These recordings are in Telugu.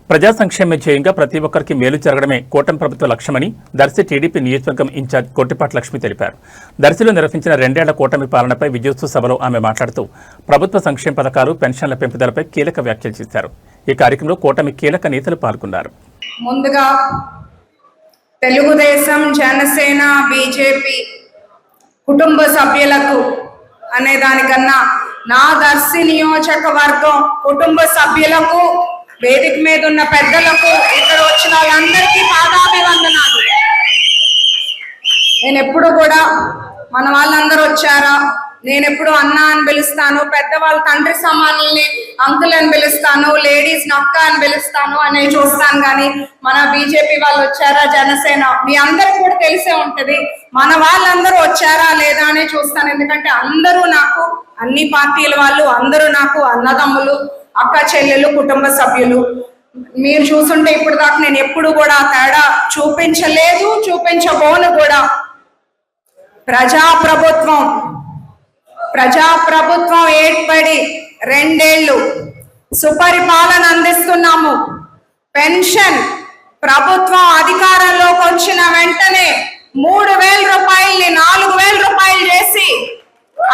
ప్రజా సంక్షేమ ధ్యేయంగా ప్రతి ఒక్కరికి మేలు జరగడమే కూటమి ప్రభుత్వ లక్ష్యమని దర్శి టీడీపీ నియోజకవర్గం ఇన్ఛార్జ్ కొట్టిపాటి లక్ష్మి తెలిపారు. దర్శిలో నిర్వహించిన 2 ఏళ్ల కూటమి పాలనపై విజయోత్సవ సభలో ఆమె మాట్లాడుతూ ప్రభుత్వ సంక్షేమ పథకాలు, పెన్షన్ల పెంపుదలపై కీలక వ్యాఖ్యలు చేశారు. ఈ కార్యక్రమంలో కూటమి కీలక నేతలు పాల్గొన్నారు. ముందుగా తెలుగుదేశం, జనసేన, బీజేపీ కుటుంబ సభ్యులకు అనే దానికన్నా నా దర్శి నియోజకవర్గం కుటుంబ సభ్యులకు, వేదిక మీద ఉన్న పెద్దలకు, ఇక్కడ వచ్చిన వాళ్ళందరికీ పాదాభివందనాలు. నేను ఎప్పుడు కూడా మన వాళ్ళందరూ వచ్చారా, నేను ఎప్పుడు అన్న అని పిలుస్తాను, పెద్దవాళ్ళ తండ్రి సమానుల్ని అంకుల్ అని పిలుస్తాను, లేడీస్ అక్క అని పిలుస్తాను అనే చూస్తాను. కానీ మన బీజేపీ వాళ్ళు వచ్చారా, జనసేన, మీ అందరికి కూడా తెలిసే ఉంటది మన వాళ్ళందరూ వచ్చారా లేదా అని చూస్తాను. ఎందుకంటే అందరూ నాకు, అన్ని పార్టీల వాళ్ళు అందరూ నాకు అన్నదమ్ములు, అక్క చెల్లెలు, కుటుంబ సభ్యులు. మీరు చూస్తుంటే ఇప్పుడు దాకా నేను ఎప్పుడు కూడా తేడా చూపించలేదు, చూపించబోను కూడా. ప్రజాప్రభుత్వం ఏర్పడి 2 ఏళ్ళు సుపరిపాలన అందిస్తున్నాము. పెన్షన్ ప్రభుత్వం అధికారంలోకి వచ్చిన వెంటనే 3,000 రూపాయల్ని 4,000 రూపాయలు చేసి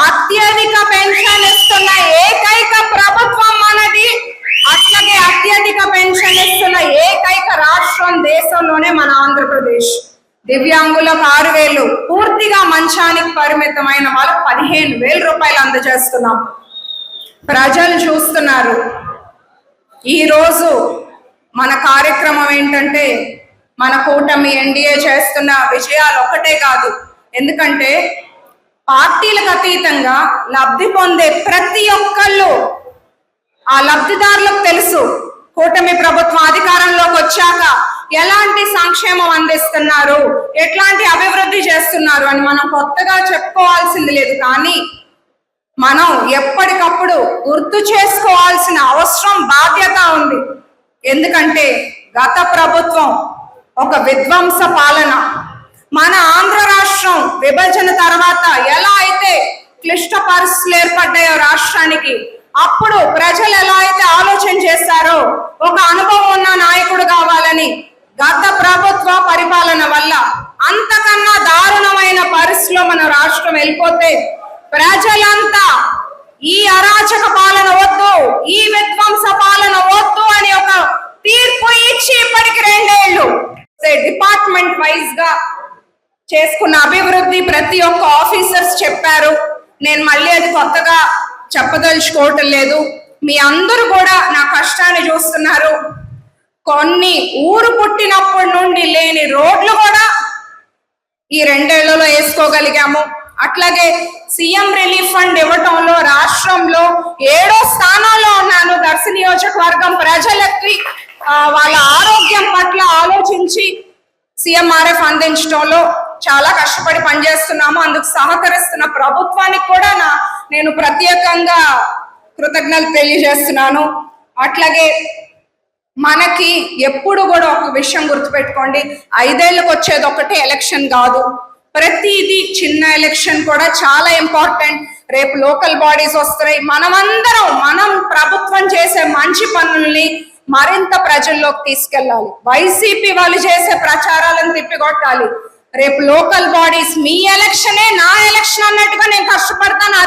అత్యధిక పెన్షన్ ఇస్తున్న ఏకైక ప్రభుత్వం మనది. అట్లాగే అత్యధిక పెన్షన్ ఇస్తున్న ఏకైక రాష్ట్రం దేశంలోనే మన ఆంధ్రప్రదేశ్. దివ్యాంగులకు 6,000, పూర్తిగా మంచానికి పరిమితమైన వాళ్ళకు 15,000 రూపాయలు అందజేస్తున్నాం. ప్రజలు చూస్తున్నారు. ఈరోజు మన కార్యక్రమం ఏంటంటే మన కూటమి ఎన్డీఏ చేస్తున్న విజయాలు ఒక్కటే కాదు. ఎందుకంటే పార్టీలకు అతీతంగా లబ్ధి పొందే ప్రతి ఒక్కళ్ళు, ఆ లబ్ధిదారులకు తెలుసు కూటమి ప్రభుత్వం అధికారంలోకి వచ్చాక ఎలాంటి సంక్షేమం అందిస్తున్నారు, ఎట్లాంటి అభివృద్ధి చేస్తున్నారు అని మనం కొత్తగా చెప్పుకోవాల్సింది లేదు. కానీ మనం ఎప్పటికప్పుడు గుర్తు చేసుకోవాల్సిన అవసరం, బాధ్యత ఉంది. ఎందుకంటే గత ప్రభుత్వం ఒక విధ్వంస పాలన. మన ఆంధ్ర రాష్ట్రం విభజన తర్వాత ఎలా అయితే క్లిష్ట పరిస్థితులు ఏర్పడ్డాయో రాష్ట్రానికి, అప్పుడు ప్రజలు ఎలా అయితే ఆలోచన చేశారో ఒక అనుభవం ఉన్న నాయకుడు కావాలని, గత ప్రభుత్వ పరిపాలన వల్ల అంతకన్నా దారుణమైన పరిస్థితిలో మన రాష్ట్రం వెళ్ళిపోతే ప్రజలంతా ఈ అరాచక పాలన వద్దు, ఈ విధ్వంస పాలన వద్దు అని ఒక తీర్పు ఇచ్చి ఇప్పటికి 2 ఏళ్ళు డిపార్ట్మెంట్ వైజ్ గా చేసుకున్న అభివృద్ధి ప్రతి ఒక్క ఆఫీసర్స్ చెప్పారు. నేను మళ్ళీ అది కొత్తగా చెప్పదలుచుకోవటం లేదు. మీ అందరూ కూడా నా కష్టాన్ని చూస్తున్నారు. కొన్ని ఊరు పుట్టినప్పటి నుండి లేని రోడ్లు కూడా ఈ 2 ఏళ్లలో వేసుకోగలిగాము. అట్లాగే సీఎం రిలీఫ్ ఫండ్ ఇవ్వటంలో రాష్ట్రంలో 7వ స్థానంలో ఉన్నాను. దర్శి నియోజకవర్గం ప్రజలకి వాళ్ళ ఆరోగ్యం పట్ల ఆలోచించి సీఎంఆర్ఎఫ్ అందించడంలో చాలా కష్టపడి పనిచేస్తున్నాము. అందుకు సహకరిస్తున్న ప్రభుత్వానికి కూడా నేను ప్రత్యేకంగా కృతజ్ఞతలు తెలియజేస్తున్నాను. అట్లాగే మనకి ఎప్పుడు కూడా ఒక విషయం గుర్తుపెట్టుకోండి, 5 ఏళ్ళకి వచ్చేది ఒకటే ఎలక్షన్ కాదు. ప్రతిదీ చిన్న ఎలక్షన్ కూడా చాలా ఇంపార్టెంట్. రేపు లోకల్ బాడీస్ వస్తున్నాయి. మనం ప్రభుత్వం చేసే మంచి పనుల్ని మరింత ప్రజల్లోకి తీసుకెళ్ళాలి. వైసీపీ వాళ్ళు చేసే ప్రచారాలను తిప్పికొట్టాలి. రేపు లోకల్ బాడీస్ మీ ఎలక్షనే నా ఎలక్షన్ అన్నట్టుగా నేను కష్టపడతాను.